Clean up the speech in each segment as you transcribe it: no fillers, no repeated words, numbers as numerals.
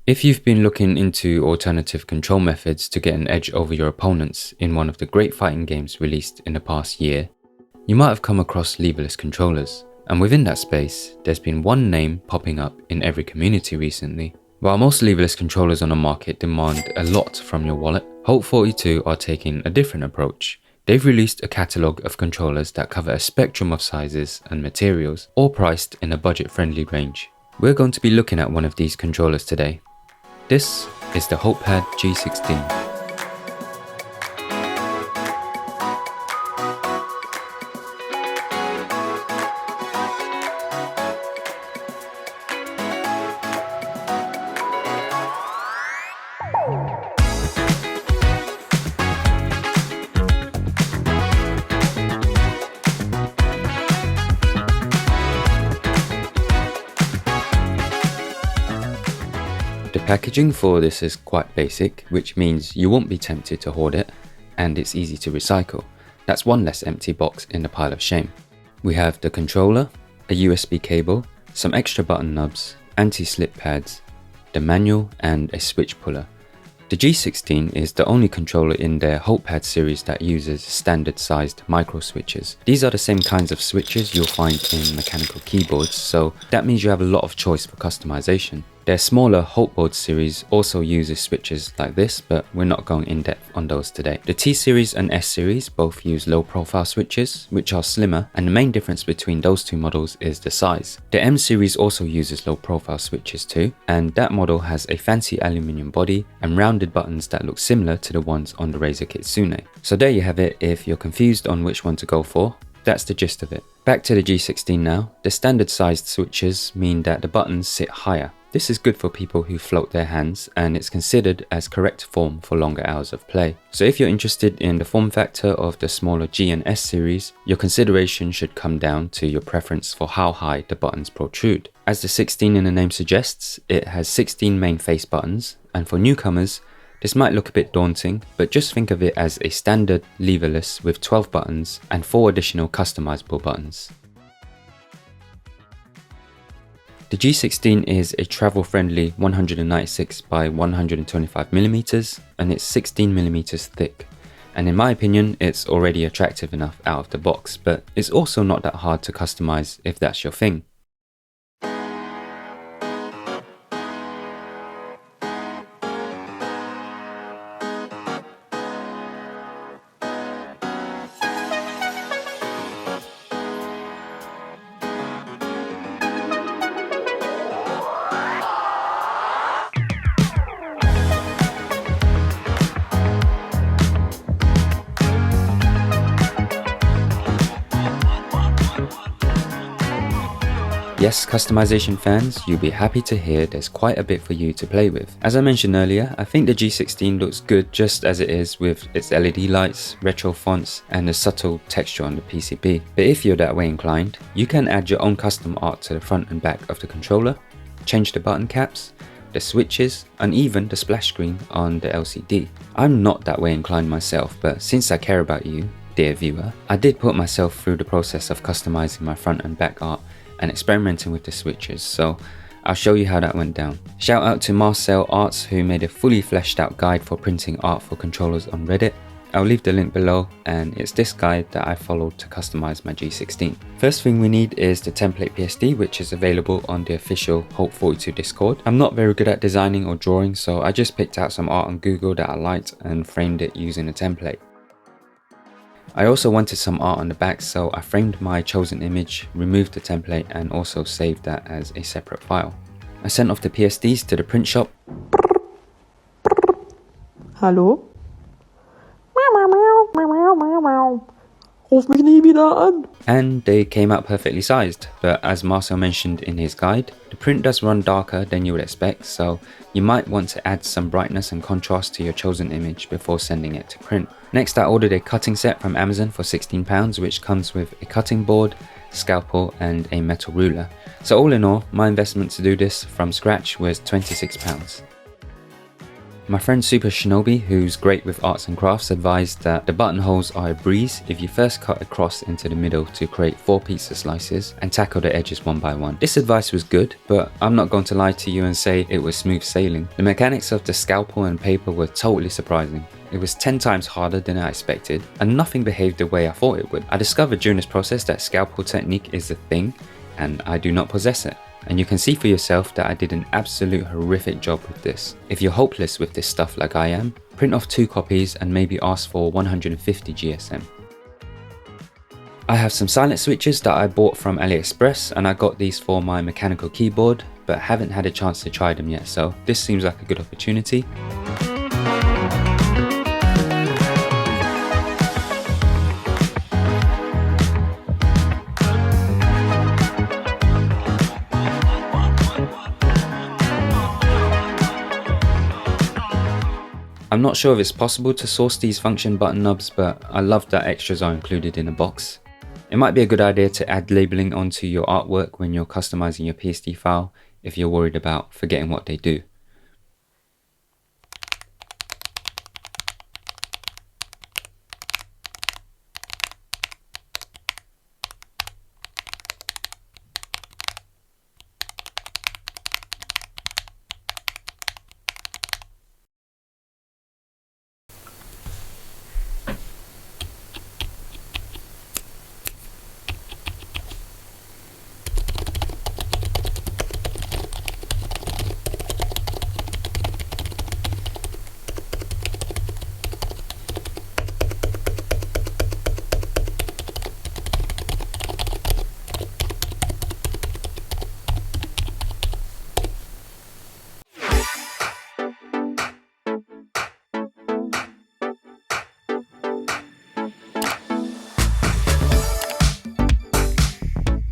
If you've been looking into alternative control methods to get an edge over your opponents in one of the great fighting games released in the past year, you might have come across leverless controllers, and within that space, there's been one name popping up in every community recently. While most leverless controllers on the market demand a lot from your wallet, Haute42 are taking a different approach. They've released a catalogue of controllers that cover a spectrum of sizes and materials, all priced in a budget-friendly range. We're going to be looking at one of these controllers today. This is the Haute42 G16. The packaging for this is quite basic, which means you won't be tempted to hoard it, and it's easy to recycle. That's one less empty box in the pile of shame. We have the controller, a USB cable, some extra button knobs, anti-slip pads, the manual and a switch puller. The G16 is the only controller in their Hautepad series that uses standard sized micro switches. These are the same kinds of switches you'll find in mechanical keyboards, so that means you have a lot of choice for customization. Their smaller Hauteboard series also uses switches like this, but we're not going in depth on those today. The T series and S series both use low profile switches, which are slimmer, and the main difference between those two models is the size. The M series also uses low profile switches too, and that model has a fancy aluminium body and rounded buttons that look similar to the ones on the Razer Kitsune. So there you have it. If you're confused on which one to go for, that's the gist of it. Back to the G16 now. The standard sized switches mean that the buttons sit higher. This is good for people who float their hands, and it's considered as correct form for longer hours of play. So if you're interested in the form factor of the smaller G and S series, your consideration should come down to your preference for how high the buttons protrude. As the 16 in the name suggests, it has 16 main face buttons, and for newcomers, this might look a bit daunting, but just think of it as a standard leverless with 12 buttons and 4 additional customizable buttons. The G16 is a travel-friendly 196 by 125mm and it's 16mm thick. And in my opinion, it's already attractive enough out of the box, but it's also not that hard to customize if that's your thing. Yes, customization fans, you'll be happy to hear there's quite a bit for you to play with. As I mentioned earlier, I think the G16 looks good just as it is with its LED lights, retro fonts, and the subtle texture on the PCB. But if you're that way inclined, you can add your own custom art to the front and back of the controller, change the button caps, the switches, and even the splash screen on the LCD. I'm not that way inclined myself, but since I care about you, dear viewer, I did put myself through the process of customizing my front and back art and experimenting with the switches, so I'll show you how that went down. Shout out to Marcel Arts, who made a fully fleshed out guide for printing art for controllers on Reddit. I'll leave the link below, and it's this guide that I followed to customize my G16. First thing we need is the template PSD, which is available on the official Haute42 Discord. I'm not very good at designing or drawing, so I just picked out some art on Google that I liked and framed it using a template. I also wanted some art on the back, so I framed my chosen image, removed the template, and also saved that as a separate file. I sent off the PSDs to the print shop. Hallo? Ruf mich nie wieder an. And they came out perfectly sized, but as Marcel mentioned in his guide, the print does run darker than you would expect, so you might want to add some brightness and contrast to your chosen image before sending it to print. Next, I ordered a cutting set from Amazon for £16, which comes with a cutting board, scalpel, and a metal ruler. So all in all, my investment to do this from scratch was £26. My friend Super Shinobi, who's great with arts and crafts, advised that the buttonholes are a breeze if you first cut across into the middle to create 4 pizza slices and tackle the edges one by one. This advice was good, but I'm not going to lie to you and say it was smooth sailing. The mechanics of the scalpel and paper were totally surprising. It was 10 times harder than I expected, and nothing behaved the way I thought it would. I discovered during this process that scalpel technique is a thing, and I do not possess it. And you can see for yourself that I did an absolute horrific job with this. If you're hopeless with this stuff like I am, print off 2 copies and maybe ask for 150 GSM. I have some silent switches that I bought from AliExpress, and I got these for my mechanical keyboard, but haven't had a chance to try them yet, so this seems like a good opportunity. I'm not sure if it's possible to source these function button knobs, but I love that extras are included in a box. It might be a good idea to add labeling onto your artwork when you're customizing your PSD file if you're worried about forgetting what they do.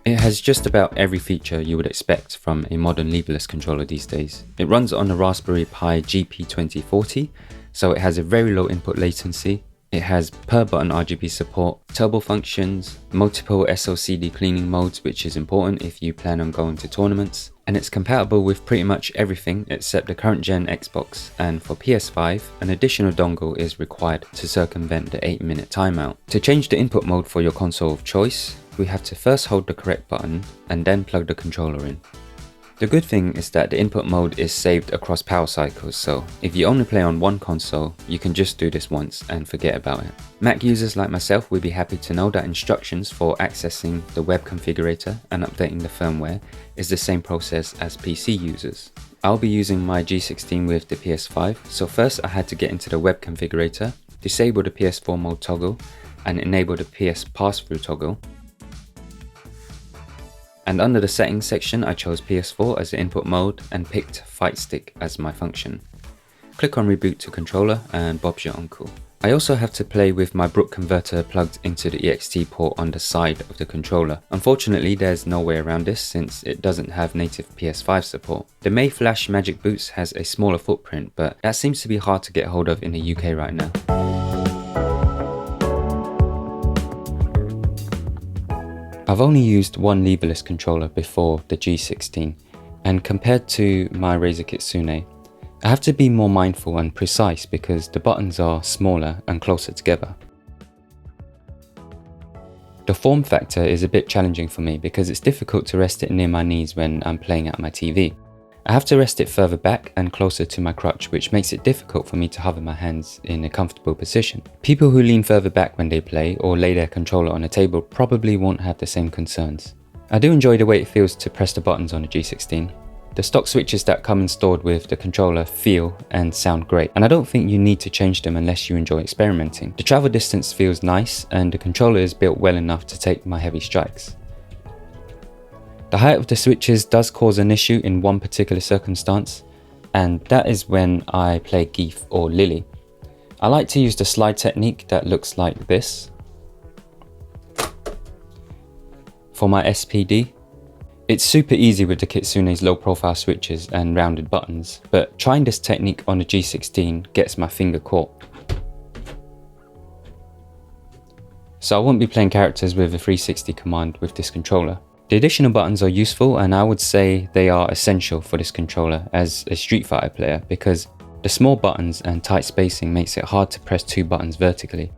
It has just about every feature you would expect from a modern leverless controller these days. It runs on a Raspberry Pi GP2040, so it has a very low input latency. It has per button RGB support, turbo functions, multiple SLCD cleaning modes, which is important if you plan on going to tournaments, and it's compatible with pretty much everything except the current gen Xbox, and for PS5 an additional dongle is required to circumvent the 8-minute timeout. To change the input mode for your console of choice, we have to first hold the correct button and then plug the controller in. The good thing is that the input mode is saved across power cycles, so if you only play on one console, you can just do this once and forget about it. Mac users like myself will be happy to know that instructions for accessing the web configurator and updating the firmware is the same process as PC users. I'll be using my G16 with the PS5, so first I had to get into the web configurator, disable the PS4 mode toggle and enable the PS pass-through toggle. And under the settings section I chose PS4 as the input mode and picked Fight Stick as my function. Click on reboot to controller and Bob's your uncle. I also have to play with my Brook converter plugged into the EXT port on the side of the controller. Unfortunately there's no way around this since it doesn't have native PS5 support. The May Flash Magic Boots has a smaller footprint, but that seems to be hard to get hold of in the UK right now. I've only used one leverless controller before the G16, and compared to my Razer Kitsune, I have to be more mindful and precise because the buttons are smaller and closer together. The form factor is a bit challenging for me because it's difficult to rest it near my knees when I'm playing at my TV. I have to rest it further back and closer to my crutch, which makes it difficult for me to hover my hands in a comfortable position. People who lean further back when they play or lay their controller on a table probably won't have the same concerns. I do enjoy the way it feels to press the buttons on a G16. The stock switches that come installed with the controller feel and sound great, and I don't think you need to change them unless you enjoy experimenting. The travel distance feels nice and the controller is built well enough to take my heavy strikes. The height of the switches does cause an issue in one particular circumstance, and that is when I play Geef or Lily. I like to use the slide technique that looks like this. For my SPD, it's super easy with the Kitsune's low profile switches and rounded buttons, but trying this technique on the G16 gets my finger caught. So I won't be playing characters with a 360 command with this controller. The additional buttons are useful, and I would say they are essential for this controller as a Street Fighter player because The small buttons and tight spacing makes it hard to press 2 buttons vertically.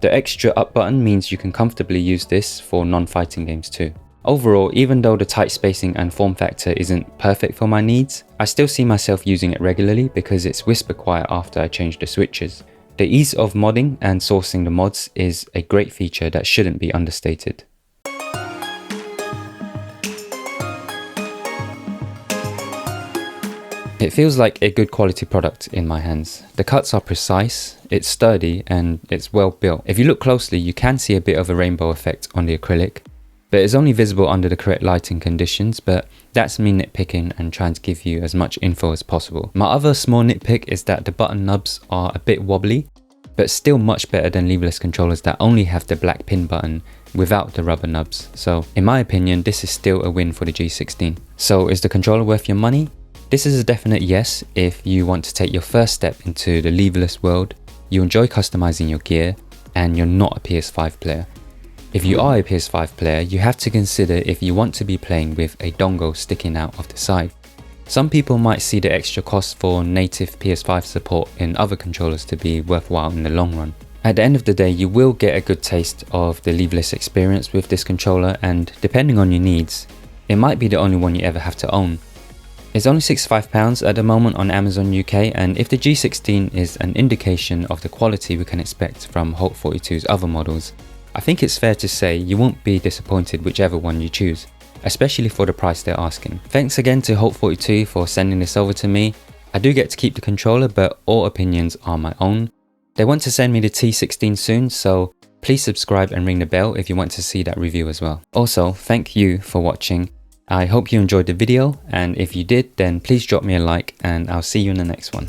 The extra up button means you can comfortably use this for non-fighting games too. Overall, even though the tight spacing and form factor isn't perfect for my needs, I still see myself using it regularly because it's whisper quiet after I change the switches. The ease of modding and sourcing the mods is a great feature that shouldn't be understated. It feels like a good quality product in my hands. The cuts are precise, it's sturdy, and it's well built. If you look closely, you can see a bit of a rainbow effect on the acrylic, but it's only visible under the correct lighting conditions, but that's me nitpicking and trying to give you as much info as possible. My other small nitpick is that the button nubs are a bit wobbly, but still much better than leverless controllers that only have the black pin button without the rubber nubs. So in my opinion, this is still a win for the G16. So is the controller worth your money? This is a definite yes if you want to take your first step into the leverless world, you enjoy customizing your gear, and you're not a PS5 player. If you are a PS5 player, you have to consider if you want to be playing with a dongle sticking out of the side. Some people might see the extra cost for native PS5 support in other controllers to be worthwhile in the long run. At the end of the day, you will get a good taste of the leverless experience with this controller, and depending on your needs, it might be the only one you ever have to own. It's only £65 at the moment on Amazon UK, and if the G16 is an indication of the quality we can expect from Haute42's other models, I think it's fair to say you won't be disappointed whichever one you choose, especially for the price they're asking. Thanks again to Haute42 for sending this over to me. I do get to keep the controller, but all opinions are my own. They want to send me the T16 soon, so please subscribe and ring the bell if you want to see that review as well. Also, thank you for watching. I hope you enjoyed the video, and if you did, then please drop me a like, and I'll see you in the next one.